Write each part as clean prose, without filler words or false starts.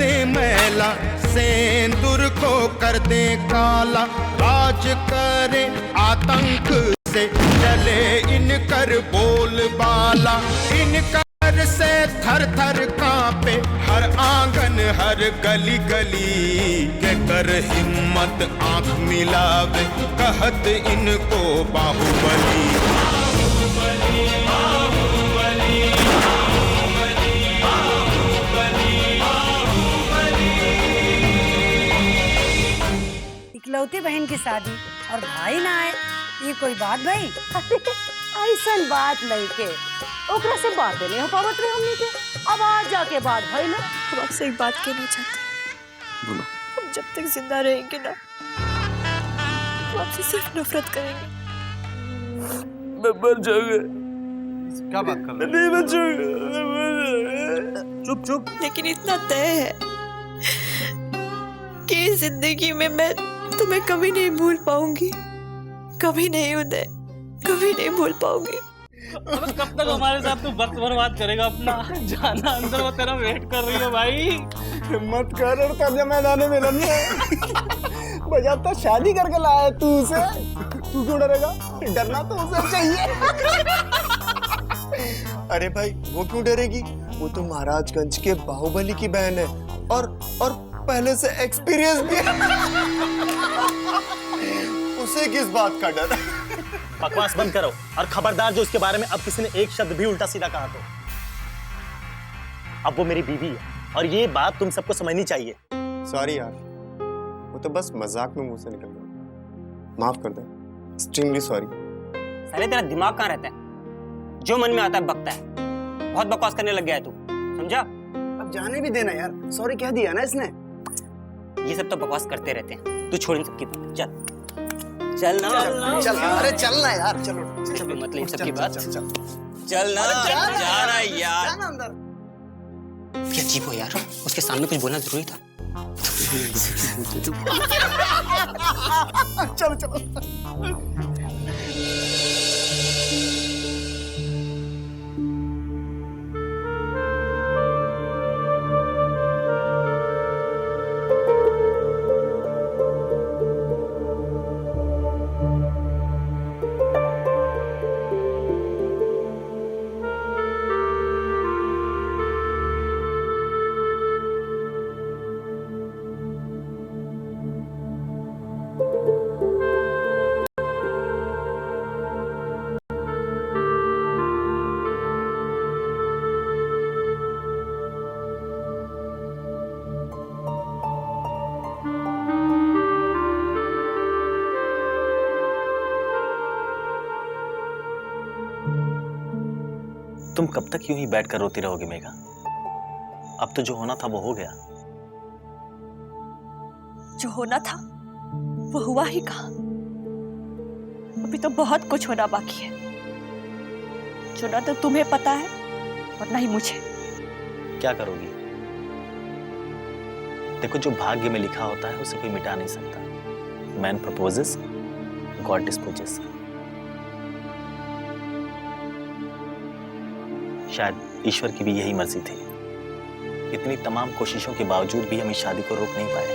दे मैला, सेंदूर को कर दे काला, राज करे आतंक से चले इनकर बोलबाला, इनकर से थर थर कांपे हर आंगन हर गली गली, के कर हिम्मत आंख मिलावे कहत इनको बाहुबली। बाहुबली बाहुबली बाहुबली बाहुबली बाहुबली। इकलौती बहन की शादी और भाई ना आए, ये कोई बात भाई? ऐसा बात नहीं के ओकरा से बात नहीं हो पावत रहे हमनी के, अब आज जाके बात भाई ना। हम आपसे एक बात कहना चाहते। बोलो। हम जब तक जिंदा रहेंगे ना, हम आपसे सिर्फ नफरत करेंगे। मैं मर जाऊंगा। क्या बात कर रहे हो? नहीं बचूंगा। चुप चुप। लेकिन इतना तय है कि इस जिंदगी में मैं तुम्हें कभी नहीं भूल पाऊंगी, कभी नहीं उदय, कभी नहीं भूल पाऊंगी। कब तक हमारे साथ तू वक्त बर्बाद करेगा अपना? जाना अंदर, वो तेरा वेट कर रही है भाई। मत कर, और तब जब मैदान में मिलन बजा तो शादी करके लाया तू उसे, तू क्यों डरेगा? डरना तो उसे चाहिए। अरे भाई वो क्यों डरेगी? वो तो महाराजगंज के बाहुबली की बहन है और पहले से एक्सपीरियंस भी है। उसे किस बात का डर? बकवास बंद करो और खबरदार जो उसके बारे में अब किसी ने एक शब्द भी उल्टा सीधा कहा तो। अब वो मेरी बीवी है और ये बात तुम सबको समझनी चाहिए। सॉरी यार, वो तो बस मजाक में मुंह से निकल गया, माफ कर दे। Extremely sorry. साले तेरा दिमाग कहाँ रहता है? जो मन में आता है बकता है। बहुत बकवास करने लग गया है तू, समझा? अब जाने भी देना यार, सॉरी कह दिया ना इसने। ये सब तो बकवास करते रहते हैं। तू छोड़ इन सबकी बात, चल चल ना, चल अरे चल ना यार, चलो मतलब इन सबकी बात, चल चल ना, जा रहा है यार। अंदर क्या अजीब हो यार, उसके सामने कुछ बोलना जरूरी था। चलो चलो। तुम कब तक यूं ही बैठकर रोती रहोगी मेघा? अब तो जो होना था वो हो गया। जो होना था वो हुआ ही कहा। अभी तो बहुत कुछ होना बाकी है, जो ना तो तुम्हें पता है और ना ही मुझे। क्या करोगी? देखो, जो भाग्य में लिखा होता है उसे कोई मिटा नहीं सकता। Man proposes, God disposes. शायद ईश्वर की भी यही मर्जी थी। इतनी तमाम कोशिशों के बावजूद भी हम इस शादी को रोक नहीं पाए।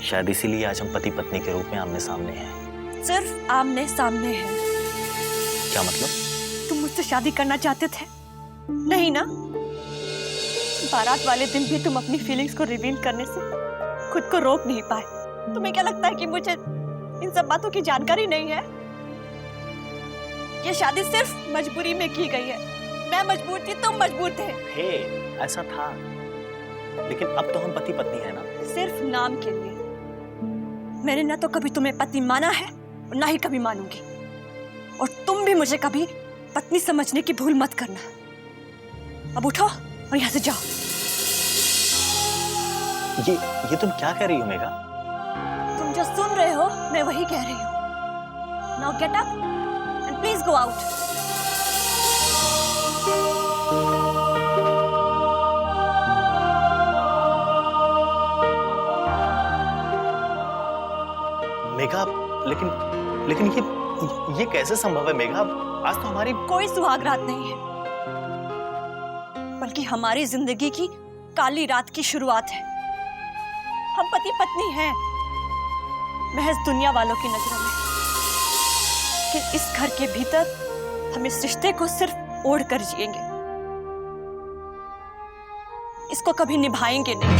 शायद इसीलिए आज हम पति पत्नी के रूप में आमने सामने हैं। सिर्फ आमने सामने हैं। क्या मतलब? तुम मुझसे शादी करना चाहते थे, नहीं ना? बारात वाले दिन भी तुम अपनी फीलिंग्स को रिवील करने से खुद को रोक नहीं पाए। तुम्हें क्या लगता है कि मुझे इन सब बातों की जानकारी नहीं है? ये शादी सिर्फ मजबूरी में की गई है। मैं मजबूर थी, तुम मजबूर थे। हे, ऐसा था, लेकिन अब तो हम पति पत्नी हैं ना। सिर्फ नाम के लिए। मैंने ना तो कभी तुम्हें पति माना है और ना ही कभी मानूंगी। और तुम भी मुझे कभी पत्नी समझने की भूल मत करना। अब उठो और यहाँ से जाओ। ये तुम क्या कह रही हो मेघा? तुम जो सुन रहे हो मैं वही कह रही हूँ। Now get up and please go out. Megha, लेकिन ये कैसे संभव है मेघा? आज तो हमारी कोई सुहाग रात नहीं है। हमारी जिंदगी की काली रात की शुरुआत है। हम पति पत्नी हैं, महज दुनिया वालों की नजरों में, लेकिन इस घर के भीतर हम इस रिश्ते को सिर्फ ओढ़ कर जिएंगे, इसको कभी निभाएंगे नहीं।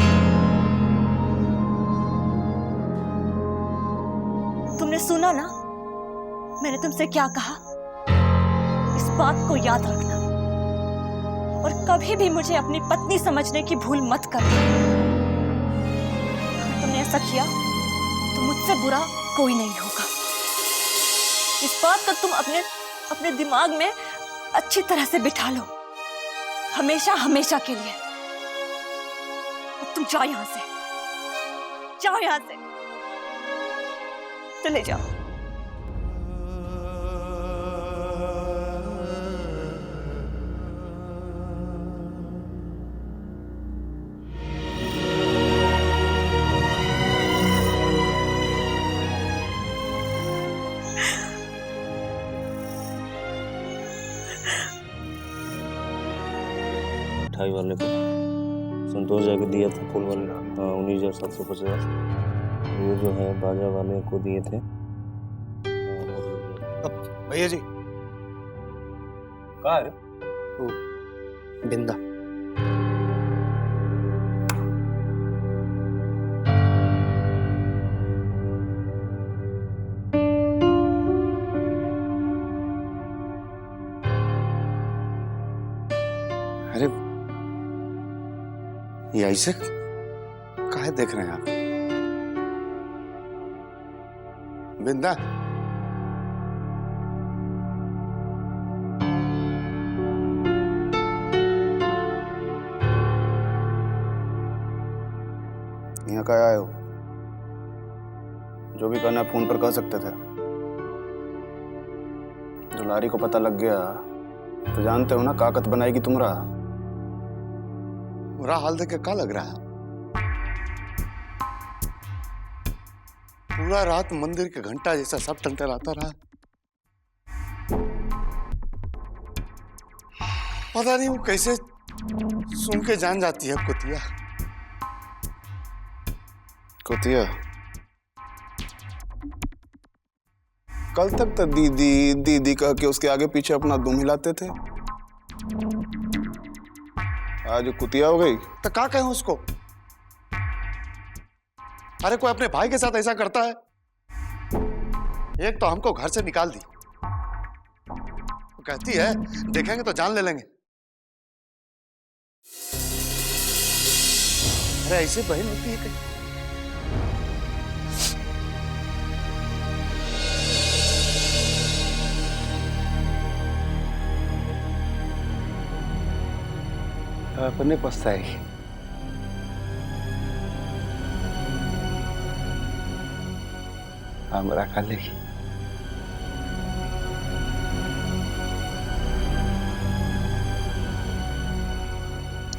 तुमने सुना ना मैंने तुमसे क्या कहा? इस बात को याद रखना और कभी भी मुझे अपनी पत्नी समझने की भूल मत करना। अगर तुमने ऐसा किया तो मुझसे बुरा कोई नहीं होगा। इस बात को तुम अपने दिमाग में अच्छी तरह से बिठा लो, हमेशा हमेशा के लिए। अब तुम जाओ यहां से, जाओ यहां से, चले जाओ। मिठाई वाले को संतोष जाके दिया था, फूल वाले। हाँ, 19,750। ये जो है बाजा वाले को दिए थे। भैया जी कहाँ है? बिंदा। अरे ये ऐसे काहे देख रहे हैं आप? बिंदा, यहाँ का आए हो? जो भी करना है फोन पर कह सकते थे। दुलारी को पता लग गया तो जानते हो ना काकत बनाएगी तुमरा। बुरा हाल देख के क्या लग रहा है? पूरा रात मंदिर के घंटा जैसा सब टंटराता रहा। पता नहीं वो कैसे सुन के जान जाती है कुतिया। कुतिया कल तक तो दीदी दीदी कह के उसके आगे पीछे अपना दुम हिलाते थे। आज कुतिया हो गई तो क्या कहें उसको? अरे कोई अपने भाई के साथ ऐसा करता है? एक तो हमको घर से निकाल दी, वो कहती है देखेंगे तो जान ले लेंगे। अरे ऐसे बहन होती है कहीं? अपने पछताएगी। हमरा खा लेगी।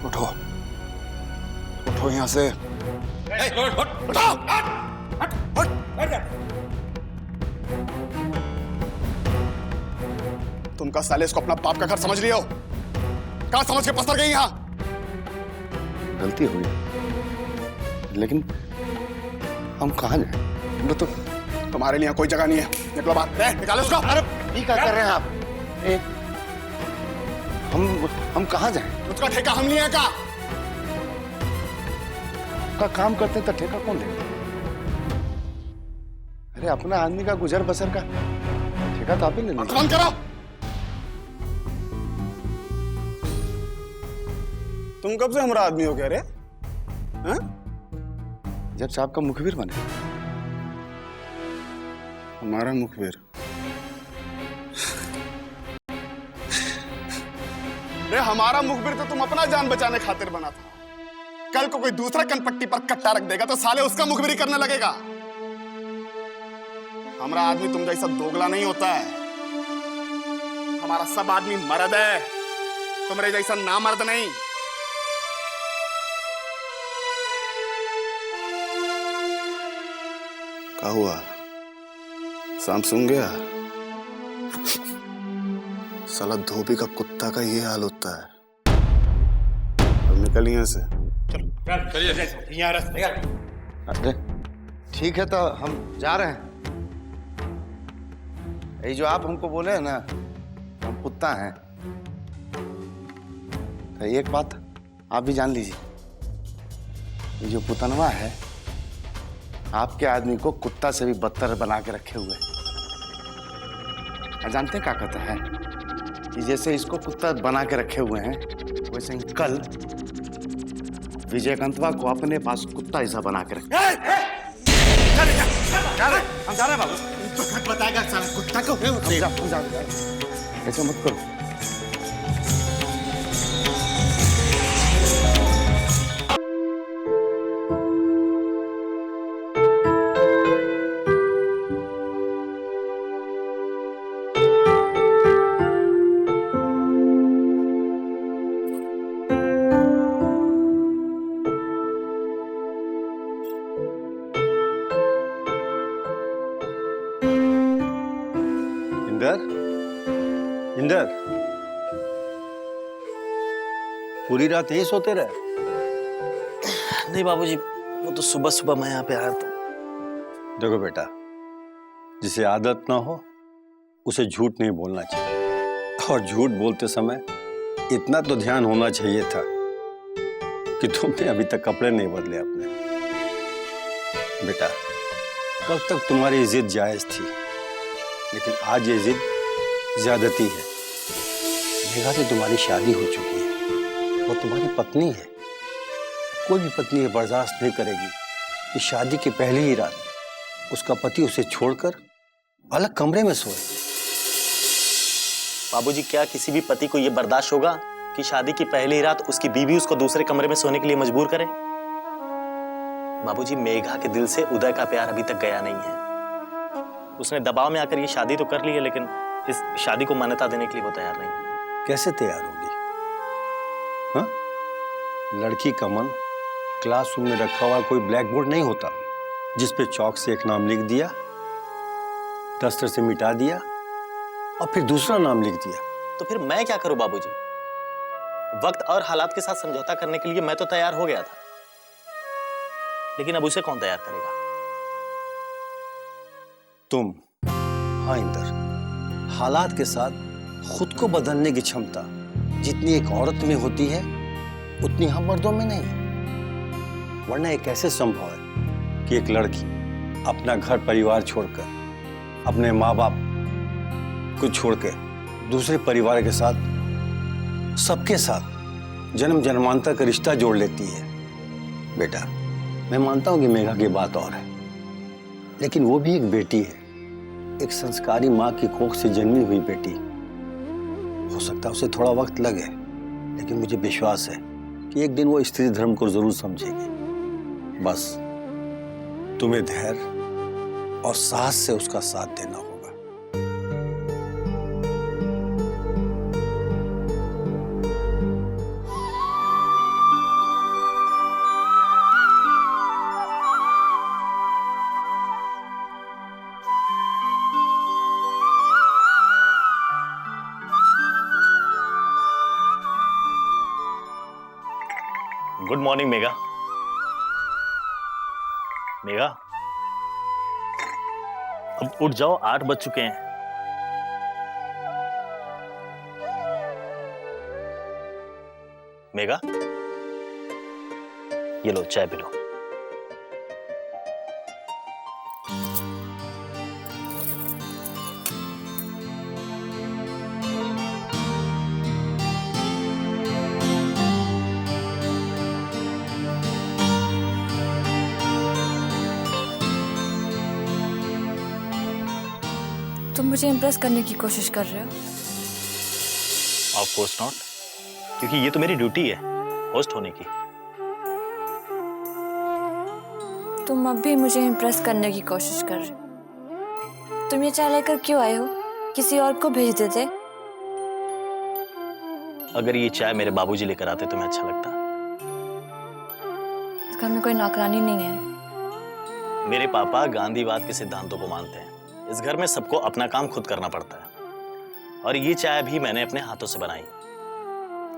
उठो उठो यहां से। उठो, तुम का साले इसको अपना बाप का घर समझ लियो? कहां समझ के पसर गई? यहां गलती हुई, लेकिन हम कहां जाए? तो तुम्हारे लिए कोई जगह नहीं है। निकलो बाहर, निकालो उसको। अरे ये क्या कर रहे हैं आप? हम कहां जाएं? उसका ठेका हम लिए का? का काम करते तो ठेका कौन लेगा? अरे अपना आदमी का गुजर बसर का ठेका तो आप ही ले लेंगे। बंद करो। तुम कब से हमारा आदमी हो गया रे? हाँ? जब से आपका मुखबिर बने। हमारा मुखबिर? रे हमारा मुखबिर तो तुम अपना जान बचाने खातिर बना था। कल को कोई दूसरा कनपट्टी पर कट्टा रख देगा तो साले उसका मुखबिरी करने लगेगा। हमारा आदमी तुम जैसा दोगला नहीं होता है। हमारा सब आदमी मर्द है, तुम्हारे जैसा ना मर्द नहीं। क्या हुआ? शाम सुन गया? साला धोबी का कुत्ता का ये हाल होता है। निकल यहाँ से। अरे ठीक है तो हम जा रहे हैं। ये जो आप हमको बोले हैं ना हम कुत्ता हैं, तो एक बात आप भी जान लीजिए, ये जो पुतनवा है आपके आदमी को कुत्ता से भी बदतर बना के रखे हुए हैं। जानते हैं क्या कहता है कि जैसे इसको कुत्ता बना के रखे हुए हैं वैसे ही कल विजयकांतवा को अपने पास कुत्ता ऐसा बना के रखे। हम जा रहे हैं बाबू। बताएगा सारा कुत्ता को। हम जा रहे हैं। ऐसा मत करो। इंदर, पूरी रात यही सोते रहे? नहीं बाबूजी, वो तो सुबह सुबह मैं यहाँ पे आया तो। देखो बेटा, जिसे आदत ना हो उसे झूठ नहीं बोलना चाहिए, और झूठ बोलते समय इतना तो ध्यान होना चाहिए था कि तुमने अभी तक कपड़े नहीं बदले अपने। बेटा, कब तक तुम्हारी जिद जायज थी, लेकिन आज ये जिद ज्यादती है। मेघा से तुम्हारी शादी हो चुकी है, वो तुम्हारी पत्नी है। कोई भी पत्नी ये बर्दाश्त नहीं करेगी कि शादी की पहली ही रात उसका पति उसे छोड़कर अलग कमरे में सोए। बाबूजी, क्या किसी भी पति को यह बर्दाश्त होगा कि शादी की पहली ही रात उसकी बीवी उसको दूसरे कमरे में सोने के लिए मजबूर करे? बाबूजी, मेघा के दिल से उदय का प्यार अभी तक गया नहीं है। उसने दबाव में आकर ये शादी तो कर ली है, लेकिन इस शादी को मान्यता देने के लिए वो तैयार नहीं। कैसे तैयार होगी? हाँ? लड़की का मन क्लासरूम में रखा हुआ कोई ब्लैक बोर्ड नहीं होता जिस पे चौक से एक नाम लिख दिया, डस्टर से मिटा दिया और फिर दूसरा नाम लिख दिया। तो फिर मैं क्या करूं बाबूजी? वक्त और हालात के साथ समझौता करने के लिए मैं तो तैयार हो गया था, लेकिन अब उसे कौन तैयार करेगा? तुम। हाँ इंदर, हालात के साथ खुद को बदलने की क्षमता जितनी एक औरत में होती है उतनी हम मर्दों में नहीं। वरना ये कैसे संभव है कि एक लड़की अपना घर परिवार छोड़कर, अपने माँ बाप को छोड़कर दूसरे परिवार के साथ, सबके साथ जन्म जन्मांतर का रिश्ता जोड़ लेती है। बेटा, मैं मानता हूं कि मेघा की बात और है, लेकिन वो भी एक बेटी है, एक संस्कारी माँ की कोख से जन्मी हुई बेटी। हो सकता है उसे थोड़ा वक्त लगे, लेकिन मुझे विश्वास है कि एक दिन वो स्त्री धर्म को जरूर समझेगी। बस तुम्हें धैर्य और साहस से उसका साथ देना होगा। Good morning Megha. मेघा, अब उठ जाओ, 8 बज चुके हैं। मेघा, ये लो चाय पी लो। तुम मुझे इम्प्रेस करने की कोशिश कर रहे हो? ऑफ कोर्स नॉट, क्योंकि ये तो मेरी ड्यूटी है, होस्ट होने की। तुम अब भी मुझे इम्प्रेस करने की कोशिश कर रहे हो। तुम ये चाय लेकर क्यों आए हो? किसी और को भेज देते। अगर ये चाय मेरे बाबूजी लेकर आते तो मैं अच्छा लगता। इस घर में कोई नौकरानी नहीं है। मेरे पापा गांधीवाद के सिद्धांतों को मानते हैं। इस घर में सबको अपना काम खुद करना पड़ता है, और ये चाय भी मैंने अपने हाथों से बनाई,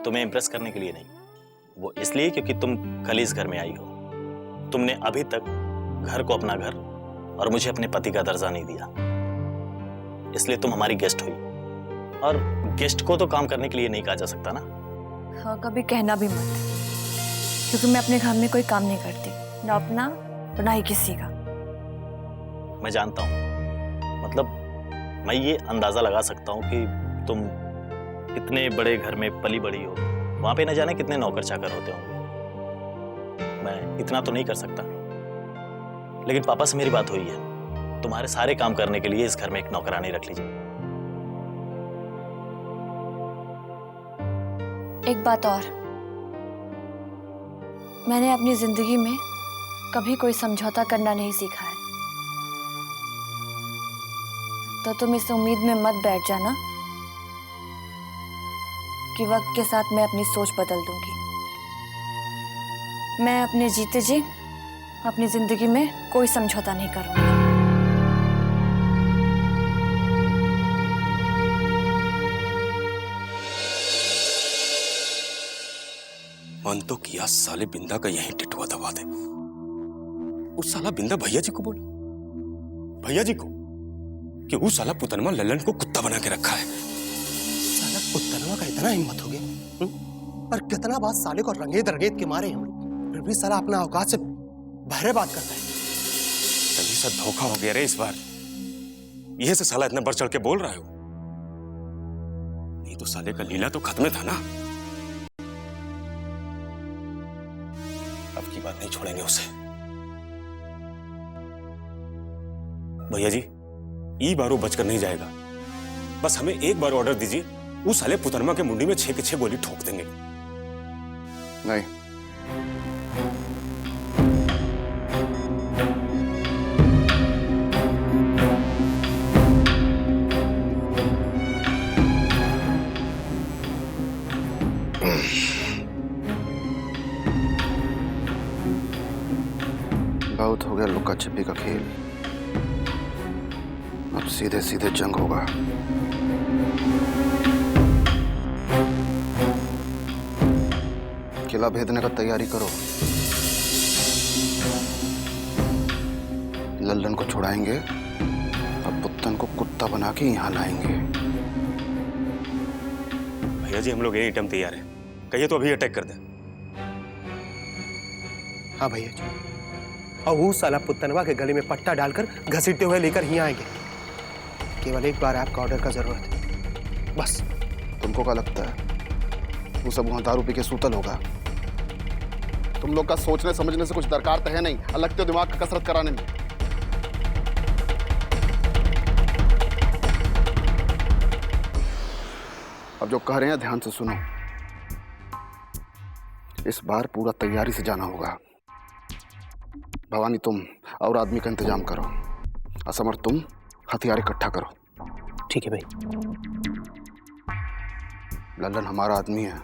तुम्हें इम्प्रेस करने के लिए नहीं। वो इसलिए क्योंकि तुम कल इस घर में आई हो। तुमने अभी तक घर को अपना घर और मुझे अपने पति का दर्जा नहीं दिया, इसलिए तुम हमारी गेस्ट हुई। और गेस्ट को तो काम करने के लिए नहीं कहा जा सकता ना। हाँ, कभी कहना भी मत, क्योंकि मैं अपने घर में कोई काम नहीं करती, ना अपना ना ही किसी का। मैं जानता हूँ, मतलब मैं ये अंदाजा लगा सकता हूँ कि तुम इतने बड़े घर में पली बड़ी हो, वहां पे न जाने कितने नौकर चाकर होते होंगे। मैं इतना तो नहीं कर सकता, लेकिन पापा से मेरी बात हुई है, तुम्हारे सारे काम करने के लिए इस घर में एक नौकरानी रख लीजिए। एक बात और, मैंने अपनी जिंदगी में कभी कोई समझौता करना नहीं सीखा है, तो तुम इस उम्मीद में मत बैठ जाना कि वक्त के साथ मैं अपनी सोच बदल दूंगी। मैं अपने जीते जी अपनी जिंदगी में कोई समझौता नहीं करूंगी। मन तो किया साले बिंदा का यहीं टिटवा दबा दे। उस साला बिंदा भैया जी को बोला, भैया जी को, कि उस साला पुतनवा लल्लन को कुत्ता बना के रखा है। साला पुतनवा का इतना हिम्मत हो गया, और कितना बात साले को रंगेत रंगेत के मारे हम, फिर भी साला अपना औकात से बहरे बात करता है। तभी सब धोखा हो गया रे इस बार। यह से साला इतना बढ़ चढ़ के बोल रहा हो, नहीं तो साले का लीला तो खत्म था ना। अब की बात नहीं छोड़ेंगे उसे। भैया जी, ई बार वो बचकर नहीं जाएगा। बस हमें एक बार ऑर्डर दीजिए, उस साले पुतनमा के मुंडी में 6 के 6 गोली ठोक देंगे। नहीं, बहुत हो गया लुका छिपी का खेल, अब सीधे सीधे जंग होगा। किला भेदने का तैयारी करो। लल्लन को छुड़ाएंगे और पुत्तन को कुत्ता बना के यहाँ लाएंगे। भैया जी, हम लोग एनी टाइम तैयार हैं। कहिए तो अभी अटैक कर दें। हाँ भैया जी, और वो साला पुतनवा के गले में पट्टा डालकर घसीटते हुए लेकर ही आएंगे। केवल एक बार आपका ऑर्डर का जरूरत है, बस। तुमको क्या लगता है वो सब वहां दारू पी के सूतल होगा? तुम लोग का सोचने समझने से कुछ दरकार तो है नहीं, अलग तो दिमाग का कसरत कराने में। अब जो कह रहे हैं ध्यान से सुनो। इस बार पूरा तैयारी से जाना होगा। भवानी, तुम और आदमी का इंतजाम करो। असमर, तुम हथियार इकट्ठा करो। ठीक है भाई। लल्लन हमारा आदमी है,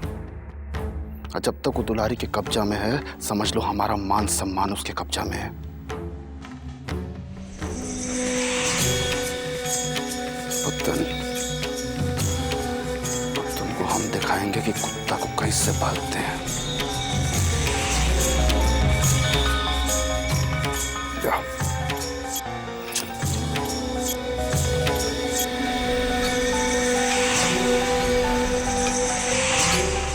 और जब तक वो दुलारी के कब्जा में है, समझ लो हमारा मान सम्मान उसके कब्जा में है। पुत्तन, तुमको हम दिखाएंगे कि कुत्ता को कैसे पालते हैं। जाओ।